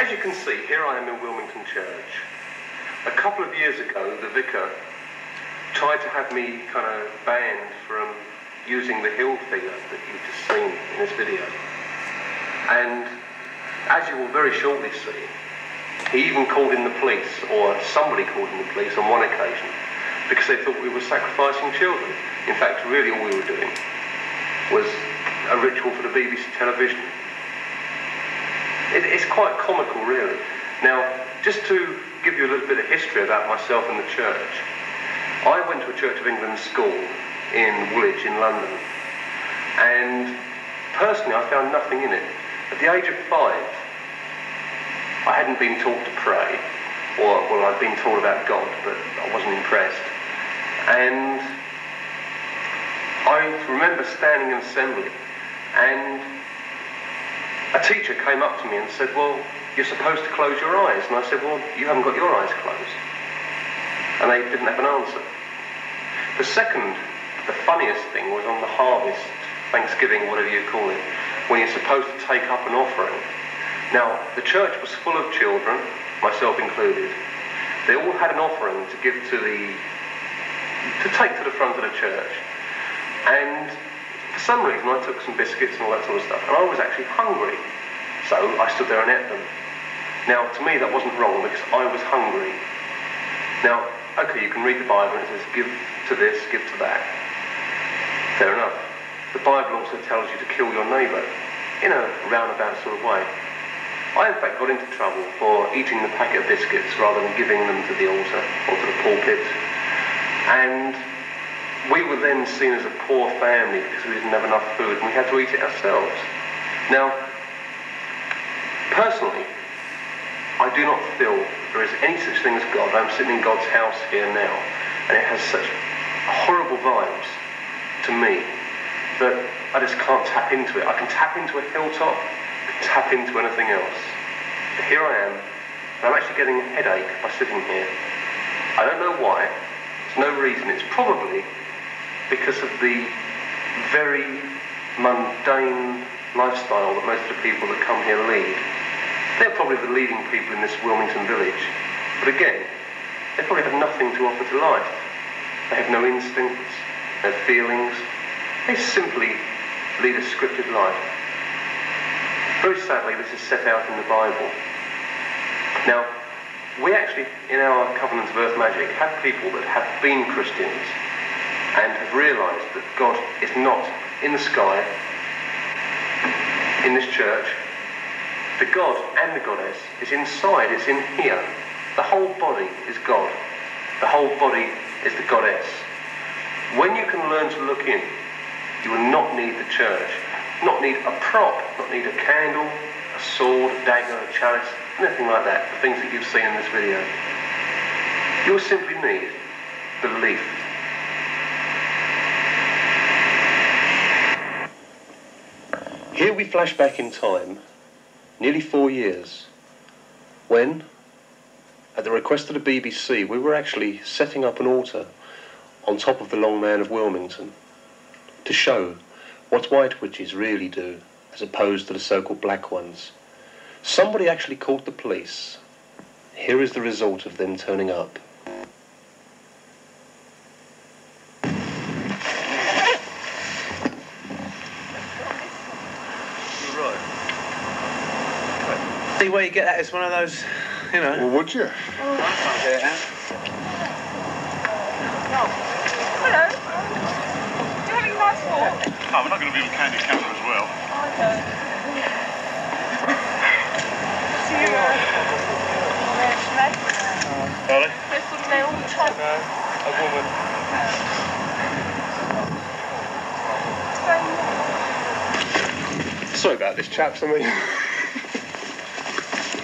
As you can see, here I am in Wilmington Church. A couple of years ago, the vicar tried to have me kind of banned from using the hill figure that you've just seen in this video. And as you will very shortly see, he even called in the police, or somebody called in the police on one occasion, because they thought we were sacrificing children. In fact, really all we were doing was a ritual for the BBC television. It's quite comical, really. Now, just to give you a little bit of history about myself and the church, I went to a Church of England school in Woolwich in London, and personally I found nothing in it. At the age of 5, I hadn't been taught to pray, or, well, I'd been taught about God, but I wasn't impressed. And I remember standing in assembly, and a teacher came up to me and said, well, you're supposed to close your eyes. And I said, well, you haven't got your eyes closed. And they didn't have an answer. The funniest thing was on the harvest, Thanksgiving, whatever you call it, when you're supposed to take up an offering. Now, the church was full of children, myself included. They all had an offering to give to take to the front of the church. And for some reason, I took some biscuits and all that sort of stuff, and I was actually hungry. So I stood there and ate them. Now, to me, that wasn't wrong, because I was hungry. Now, okay, you can read the Bible, and it says, give to this, give to that. Fair enough. The Bible also tells you to kill your neighbour, in a roundabout sort of way. I, in fact, got into trouble for eating the packet of biscuits rather than giving them to the altar, or to the pulpit. And we were then seen as a poor family because we didn't have enough food, and we had to eat it ourselves. Now, personally, I do not feel there is any such thing as God. I'm sitting in God's house here now, and it has such horrible vibes to me that I just can't tap into it. I can tap into a hilltop, I can tap into anything else. But here I am, and I'm actually getting a headache by sitting here. I don't know why. There's no reason. It's probably because of the very mundane lifestyle that most of the people that come here lead. They're probably the leading people in this Wilmington village. But again, they probably have nothing to offer to life. They have no instincts, no feelings. They simply lead a scripted life. Very sadly, this is set out in the Bible. Now, we actually, in our Covenant of Earth Magic, have people that have been Christians and have realised that God is not in the sky, in this church. The God and the Goddess is inside, it's in here. The whole body is God. The whole body is the Goddess. When you can learn to look in, you will not need the church, not need a prop, not need a candle, a sword, a dagger, a chalice, anything like that, the things that you've seen in this video. You will simply need belief. Here we flash back in time, nearly 4 years, when, at the request of the BBC, we were actually setting up an altar on top of the Long Man of Wilmington to show what white witches really do, as opposed to the so-called black ones. Somebody actually called the police. Here is the result of them turning up. See where you get that? It's one of those, you know. Well, would you? I can't get it out. Hello. You having a nice walk? Oh, we're not going to be on Candy Camera as well. I don't. See you. Sorry? They're sort of there all the time. No, a woman. Sorry about this, chaps. I mean,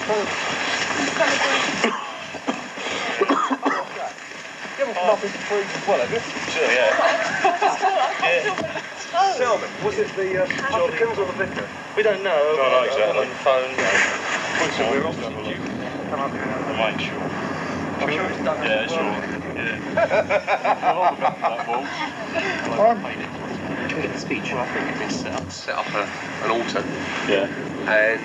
You haven't come up into food as well, have you? Sure, yeah. tell me, was it the publicans or the vicar? We don't know. Don't know exactly. On the phone. So we're off. Did you come up here? I ain't sure. I'm sure it's done. Yeah, sure. You can get the speech. Well, I think it's been set up an altar. Yeah. And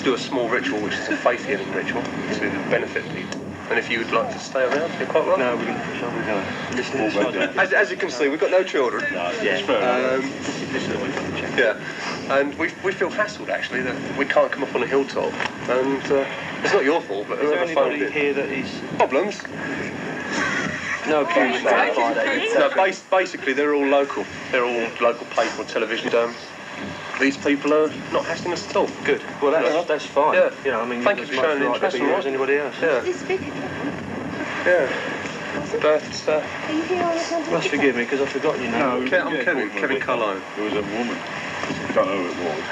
to do a small ritual, which is a faith healing ritual, to benefit people. And if you would like to stay around, you're quite welcome. No, we're going to push on. We're going to. As you can see, we've got no children. No, yeah. Yeah, and we feel hassled actually that we can't come up on a hilltop, and it's not your fault, but Is there whoever phoned anybody it. here that is... Problems? No abuse. No, basically they're all local. They're all local paper or television. These people are not hassling us at all. Good. Well, that's fine. Yeah. You know, I mean, Thank you as for much showing right interest, to be here all as right? anybody else. Yeah. Yeah. But Must forgive me because I forgot your name. No, I'm Kevin Carlyon. There was a woman. I don't know who it was.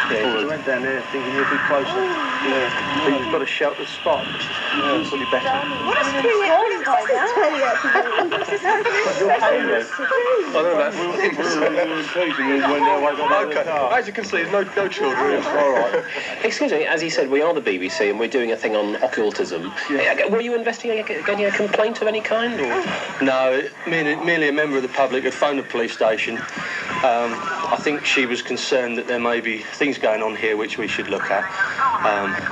Yeah, I went down there thinking you'd be closer. Yeah. But you've got a sheltered spot, which is equally better. What is going on by now? I don't know. Okay. As you can see, there's no children. All right. Excuse me, as he said, we are the BBC and we're doing a thing on occultism. Were you investigating a complaint of any kind? Or? No, merely a member of the public had phoned the police station. I think she was concerned that there may be things going on here which we should look at.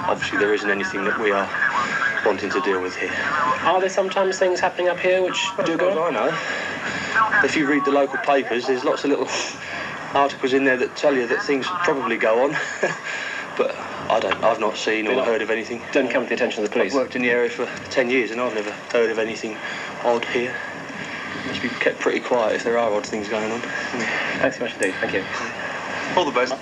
Obviously, there isn't anything that we are wanting to deal with here. Are there sometimes things happening up here which do go on? I know. If you read the local papers, there's lots of little articles in there that tell you that things probably go on. But I've not seen or heard of anything. Don't come to the attention of the police. I've worked in the area for 10 years and I've never heard of anything odd here. Must be kept pretty quiet if there are odd things going on. Thanks so much indeed. Thank you. All the best.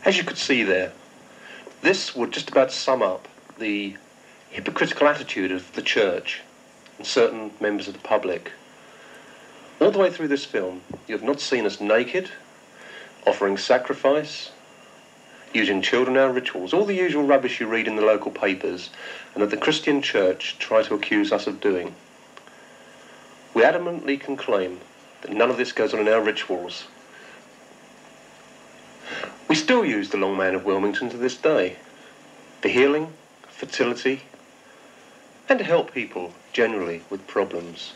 As you could see there, this would just about sum up the hypocritical attitude of the church and certain members of the public. All the way through this film, you have not seen us naked, offering sacrifice, using children in our rituals, all the usual rubbish you read in the local papers and that the Christian church try to accuse us of doing. We adamantly can claim that none of this goes on in our rituals. We still use the Long Man of Wilmington to this day, for healing, fertility, and to help people generally with problems.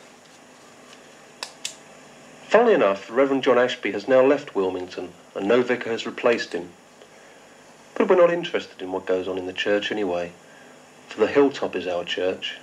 Funnily enough, the Reverend John Ashby has now left Wilmington and no vicar has replaced him. But we're not interested in what goes on in the church anyway, for the hilltop is our church.